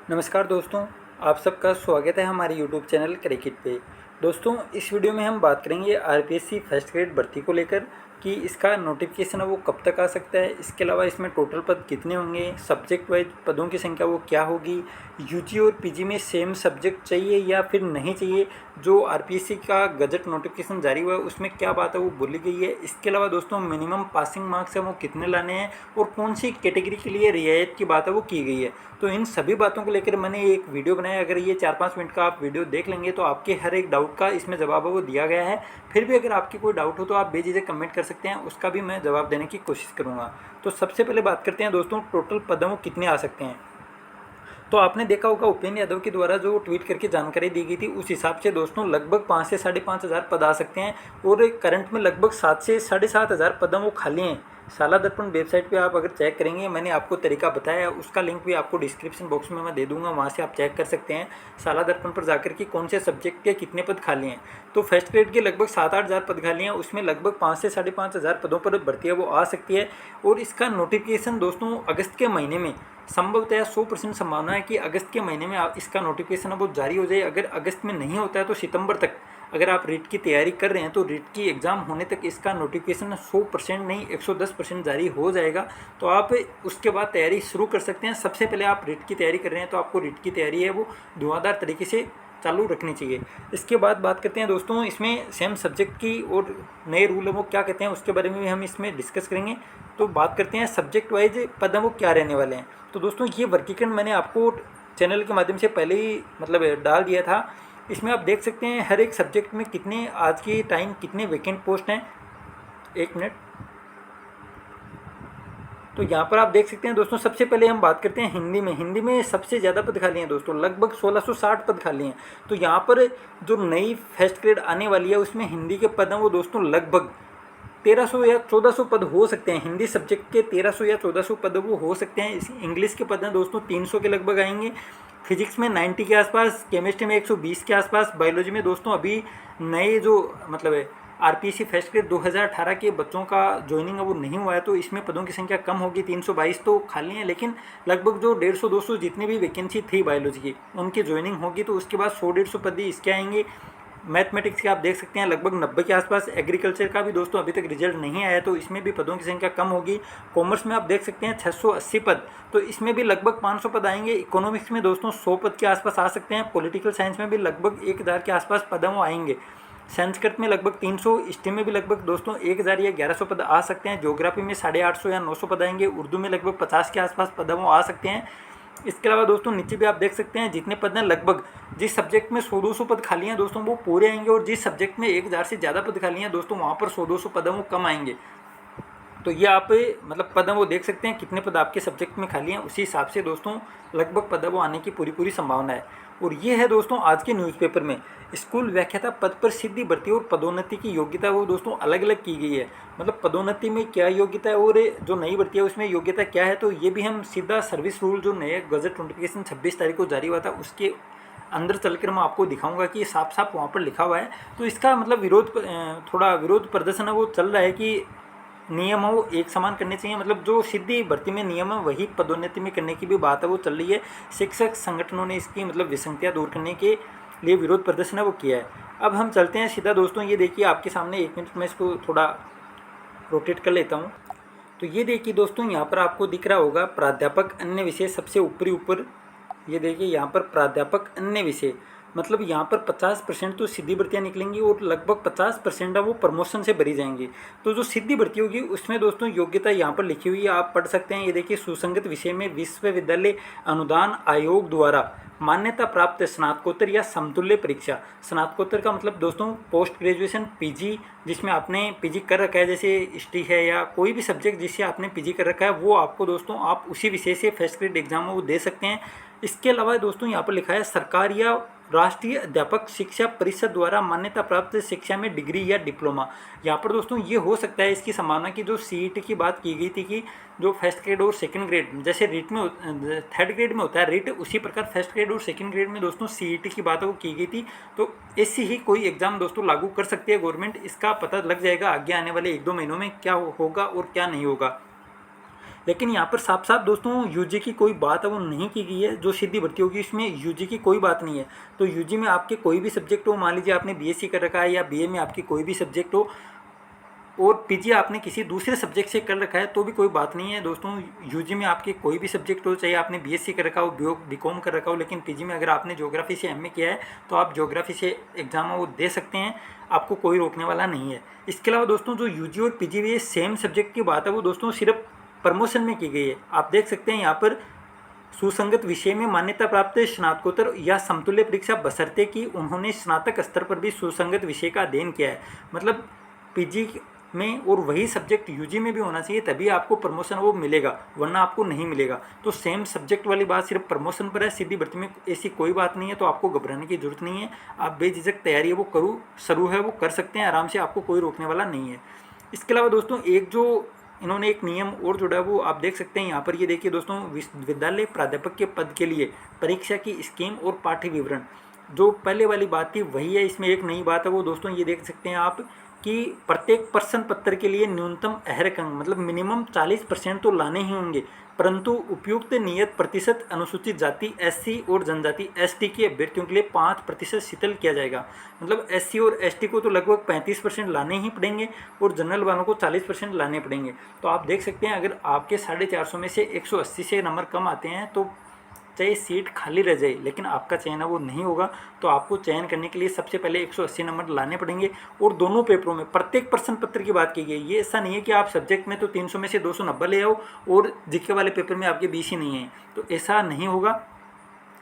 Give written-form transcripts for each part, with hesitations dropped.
नमस्कार दोस्तों, आप सबका स्वागत है हमारे यूट्यूब चैनल क्रिकेट पे। दोस्तों, इस वीडियो में हम बात करेंगे आरपीएससी फर्स्ट ग्रेड भर्ती को लेकर कि इसका नोटिफिकेशन है वो कब तक आ सकता है। इसके अलावा इसमें टोटल पद कितने होंगे, सब्जेक्ट वाइज पदों की संख्या वो क्या होगी, यूजी और पीजी में सेम सब्जेक्ट चाहिए या फिर नहीं चाहिए, जो आरपीएससी का गजट नोटिफिकेशन जारी हुआ है उसमें क्या बात है वो बोली गई है। इसके अलावा दोस्तों मिनिमम पासिंग मार्क्स है वो कितने लाने हैं और कौन सी कैटेगरी के लिए रियायत की बात है वो की गई है। तो इन सभी बातों को लेकर मैंने एक वीडियो बनाया। अगर ये 4-5 मिनट का आप वीडियो देख लेंगे तो आपके हर एक डाउट का इसमें जवाब है वो दिया गया है। फिर भी अगर आपकी कोई डाउट हो तो आप बेझिझक कमेंट कर सकते हैं, उसका भी मैं जवाब देने की कोशिश करूँगा। तो सबसे पहले बात करते हैं दोस्तों, टोटल पद वो कितने आ सकते हैं। तो आपने देखा होगा उपेंद्र यादव के द्वारा जो ट्वीट करके जानकारी दी गई थी उस हिसाब से दोस्तों लगभग 5 से 5,500 पद आ सकते हैं और करंट में लगभग 7 से 7,500 पद वो खाली हैं। साला दर्पण वेबसाइट पे आप अगर चेक करेंगे, मैंने आपको तरीका बताया है, उसका लिंक भी आपको डिस्क्रिप्शन बॉक्स में मैं दे दूंगा, वहाँ से आप चेक कर सकते हैं साला दर्पण पर जाकर कि कौन से सब्जेक्ट के कितने पद खाली हैं। तो फर्स्ट ग्रेड के लगभग 7-8 हज़ार पद खाली हैं, उसमें लगभग 5 से 5,500 पदों पर भर्ती है वो आ सकती है। और इसका नोटिफिकेशन दोस्तों अगस्त के महीने में संभवतः 100% संभावना है कि अगस्त के महीने में इसका नोटिफिकेशन वो जारी हो जाए। अगर अगस्त में नहीं होता है तो सितंबर तक, अगर आप रीट की तैयारी कर रहे हैं तो रीट की एग्ज़ाम होने तक इसका नोटिफिकेशन 100% नहीं 110% जारी हो जाएगा। तो आप उसके बाद तैयारी शुरू कर सकते हैं। सबसे पहले आप रीट की तैयारी कर रहे हैं तो आपको रीट की तैयारी है वो धुआंधार तरीके से चालू रखनी चाहिए। इसके बाद बात करते हैं दोस्तों इसमें सेम सब्जेक्ट की और नए रूल वो क्या कहते हैं, उसके बारे में भी हम इसमें डिस्कस करेंगे। तो बात करते हैं सब्जेक्ट वाइज पद वो क्या रहने वाले हैं। तो दोस्तों ये वर्गीकरण मैंने आपको चैनल के माध्यम से पहले ही डाल दिया था। इसमें आप देख सकते हैं हर एक सब्जेक्ट में कितने आज के टाइम कितने वैकेंट पोस्ट हैं। एक मिनट। तो यहाँ पर आप देख सकते हैं दोस्तों, सबसे पहले हम बात करते हैं हिंदी में सबसे ज़्यादा पद खाली हैं दोस्तों, लगभग 1660 पद खाली हैं। तो यहाँ पर जो नई फर्स्ट ग्रेड आने वाली है उसमें हिंदी के पद हैं वो दोस्तों लगभग 1300 या 1400 पद हो सकते हैं। हिंदी सब्जेक्ट के 1300 या 1400 पद वो हो सकते हैं। इंग्लिश के पद हैं दोस्तों 300 के लगभग आएंगे, फिजिक्स में 90 के आसपास, केमिस्ट्री में 120 के आसपास, बायोलॉजी में दोस्तों अभी नए जो है आरपीएससी फर्स्ट ग्रेड 2018 के बच्चों का ज्वाइनिंग है वो नहीं हुआ है तो इसमें पदों की संख्या कम होगी। 322 तो खाली हैं, लेकिन लगभग जो 150-200 जितनी भी वैकेंसी थी बायोलॉजी की उनकी ज्वाइनिंग होगी तो उसके बाद 100-150 पद ही इसके आएंगे। मैथमेटिक्स के आप देख सकते हैं लगभग 90 के आसपास। एग्रीकल्चर का भी दोस्तों अभी तक रिजल्ट नहीं आया तो इसमें भी पदों की संख्या कम होगी। कॉमर्स में आप देख सकते हैं 680 पद, तो इसमें भी लगभग 500 पद आएंगे। इकोनॉमिक्स में दोस्तों 100 पद के आसपास आ सकते हैं। पॉलिटिकल साइंस में भी लगभग 1000 के आसपास पद वो आएंगे। संस्कृत में लगभग 300, स्टेम में भी लगभग दोस्तों 1000 या 1100 पद आ सकते हैं। ज्योग्राफी में 850 या 900 पद आएंगे। उर्दू में लगभग 50 के आसपास पद वो आ सकते हैं। इसके अलावा दोस्तों नीचे भी आप देख सकते हैं जितने पद हैं लगभग जिस सब्जेक्ट में 100-200 पद खाली हैं दोस्तों वो पूरे आएंगे, और जिस सब्जेक्ट में 1000 से ज़्यादा पद खाली हैं दोस्तों वहाँ पर 100-200 पद वो कम आएंगे। तो ये आप पद वो देख सकते हैं कितने पद आपके सब्जेक्ट में खाली हैं, उसी हिसाब से दोस्तों लगभग पद वो आने की पूरी संभावना है। और ये है दोस्तों आज के न्यूज़पेपर में स्कूल व्याख्याता पद पर सीधी भर्ती और पदोन्नति की योग्यता वो दोस्तों अलग अलग की गई है। पदोन्नति में क्या योग्यता है और जो नई भर्ती है उसमें योग्यता क्या है, तो ये भी हम सीधा सर्विस रूल जो नए गजट नोटिफिकेशन 26 तारीख को जारी हुआ था उसके अंदर चलकर मैं आपको दिखाऊंगा कि साफ साफ वहाँ पर लिखा हुआ है। तो इसका थोड़ा विरोध प्रदर्शन है वो चल रहा है कि नियम हो एक समान करने चाहिए। जो सीधी भर्ती में नियम है वही पदोन्नति में करने की भी बात है वो चल रही है। शिक्षक संगठनों ने इसकी विसंगतियाँ दूर करने के लिए विरोध प्रदर्शन है वो किया है। अब हम चलते हैं सीधा दोस्तों, ये देखिए आपके सामने, एक मिनट में इसको थोड़ा रोटेट कर लेता हूँ। तो ये देखिए दोस्तों यहाँ पर आपको दिख रहा होगा प्राध्यापक अन्य विषय सबसे ऊपर। ये देखिए यहाँ पर प्राध्यापक अन्य विषय, यहाँ पर 50% तो सीधी भर्तियाँ निकलेंगी और लगभग 50% वो प्रमोशन से भरी जाएंगी। तो जो सीधी भर्ती होगी उसमें दोस्तों योग्यता यहाँ पर लिखी हुई है, आप पढ़ सकते हैं। ये देखिए सुसंगत विषय में विश्वविद्यालय अनुदान आयोग द्वारा मान्यता प्राप्त स्नातकोत्तर या समतुल्य परीक्षा। स्नातकोत्तर का दोस्तों पोस्ट ग्रेजुएशन पीजी, जिसमें आपने पीजी कर रखा है, जैसे हिस्ट्री है या कोई भी सब्जेक्ट जिससे आपने पीजी कर रखा है वो आपको दोस्तों आप उसी विषय से फर्स्ट ग्रेड एग्जाम वो दे सकते हैं। इसके अलावा दोस्तों यहाँ पर लिखा है सरकार या राष्ट्रीय अध्यापक शिक्षा परिषद द्वारा मान्यता प्राप्त शिक्षा में डिग्री या डिप्लोमा। यहाँ पर दोस्तों ये हो सकता है इसकी संभावना की जो सीईटी की बात की गई थी कि जो फर्स्ट ग्रेड और सेकंड ग्रेड जैसे रीट में थर्ड ग्रेड में होता है रीट, उसी प्रकार फर्स्ट ग्रेड और सेकंड ग्रेड में दोस्तों सीईटी की बात वो की गई थी। तो ऐसी ही कोई एग्जाम दोस्तों लागू कर सकती है गवर्नमेंट। इसका पता लग जाएगा आगे आने वाले 1-2 महीनों में क्या होगा और क्या नहीं होगा। लेकिन यहाँ पर साफ साफ दोस्तों यूजी की कोई बात है वो नहीं की गई है। जो सीधी भर्ती होगी इसमें यूजी की कोई बात नहीं है। तो यूजी में आपके कोई भी सब्जेक्ट हो, मान लीजिए आपने बीएससी कर रखा है या बीए में आपकी कोई भी सब्जेक्ट हो और पीजी आपने किसी दूसरे सब्जेक्ट से कर रखा है तो भी कोई बात नहीं है दोस्तों। यूजी में आपके कोई भी सब्जेक्ट हो, चाहे आपने बीएससी कर रखा हो, बीकॉम कर रखा हो, लेकिन पीजी में अगर आपने ज्योग्राफी से एमए किया है तो आप ज्योग्राफी से एग्जाम वो दे सकते हैं, आपको कोई रोकने वाला नहीं है। इसके अलावा दोस्तों जो यूजी और पीजी में सेम सब्जेक्ट की बात है वो दोस्तों सिर्फ प्रमोशन में की गई है। आप देख सकते हैं यहाँ पर सुसंगत विषय में मान्यता प्राप्त स्नातकोत्तर या समतुल्य परीक्षा बशर्ते कि उन्होंने स्नातक स्तर पर भी सुसंगत विषय का अध्ययन किया है। मतलब पीजी में और वही सब्जेक्ट यूजी में भी होना चाहिए, तभी आपको प्रमोशन वो मिलेगा, वरना आपको नहीं मिलेगा। तो सेम सब्जेक्ट वाली बात सिर्फ प्रमोशन पर है, सीधी भर्ती में ऐसी कोई बात नहीं है। तो आपको घबराने की जरूरत नहीं है, आप बेझिझक तैयारी है वो शुरू है वो कर सकते हैं आराम से, आपको कोई रोकने वाला नहीं है। इसके अलावा दोस्तों एक जो इन्होंने एक नियम और जोड़ा है वो आप देख सकते हैं यहाँ पर। ये देखिए दोस्तों, विद्यालय प्राध्यापक के पद के लिए परीक्षा की स्कीम और पाठ्य विवरण, जो पहले वाली बात थी वही है, इसमें एक नई बात है वो दोस्तों ये देख सकते हैं आप कि प्रत्येक प्रश्न पत्र के लिए न्यूनतम अहरक अंक मतलब मिनिमम 40% तो लाने ही होंगे, परंतु उपयुक्त नियत प्रतिशत अनुसूचित जाति एससी और जनजाति एसटी के अभ्यर्थियों के लिए 5% शीतल किया जाएगा। मतलब एससी और एसटी को तो लगभग 35% लाने ही पड़ेंगे और जनरल वालों को 40% लाने पड़ेंगे। तो आप देख सकते हैं अगर आपके 450 में से 180 से नंबर कम आते हैं तो चाहे सीट खाली रह जाए लेकिन आपका चयन है वो नहीं होगा। तो आपको चयन करने के लिए सबसे पहले 180 नंबर लाने पड़ेंगे। और दोनों पेपरों में प्रत्येक प्रश्न पत्र की बात की गई, ये ऐसा नहीं है कि आप सब्जेक्ट में तो 300 में से 290 ले आओ और जीके वाले पेपर में आपके 20 ही नहीं है, तो ऐसा नहीं होगा।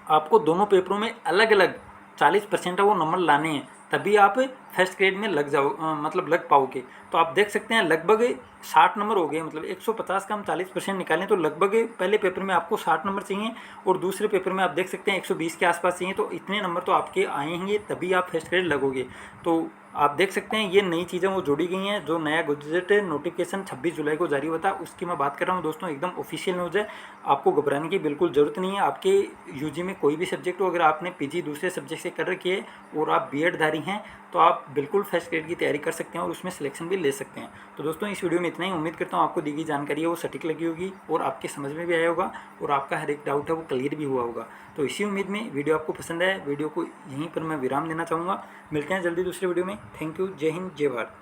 आपको दोनों पेपरों में अलग अलग 40% वो नंबर लाने हैं, तभी आप फर्स्ट ग्रेड में मतलब लग पाओगे। तो आप देख सकते हैं लगभग 60 नंबर हो गए, मतलब 150 का हम 40% निकालें तो लगभग पहले पेपर में आपको 60 नंबर चाहिए और दूसरे पेपर में आप देख सकते हैं 120 के आसपास चाहिए। तो इतने नंबर तो आपके आएंगे तभी आप फर्स्ट ग्रेड लगोगे। तो आप देख सकते हैं ये नई चीज़ें वो जोड़ी गई हैं। जो नया गजट नोटिफिकेशन 26 जुलाई को जारी हुआ था उसकी मैं बात कर रहा हूँ दोस्तों, एकदम ऑफिशियल न्यूज़ है, आपको घबराने की बिल्कुल ज़रूरत नहीं है। आपके यूजी में कोई भी सब्जेक्ट हो, अगर आपने पीजी दूसरे सब्जेक्ट से कर रखी है और आप बीएड धारी हैं तो आप बिल्कुल फर्स्ट ग्रेड की तैयारी कर सकते हैं और उसमें सिलेक्शन भी ले सकते हैं। तो दोस्तों इस वीडियो में इतना ही, उम्मीद करता हूँ आपको दी गई जानकारी है वो सटीक लगी होगी और आपके समझ में भी आया होगा और आपका हर एक डाउट है वो क्लियर भी हुआ होगा। तो इसी उम्मीद में वीडियो आपको पसंद आया, वीडियो को यहीं पर मैं विराम देना चाहूँगा। मिलते हैं जल्दी दूसरे वीडियो में। थैंक यू, जय हिंद, जय भारत।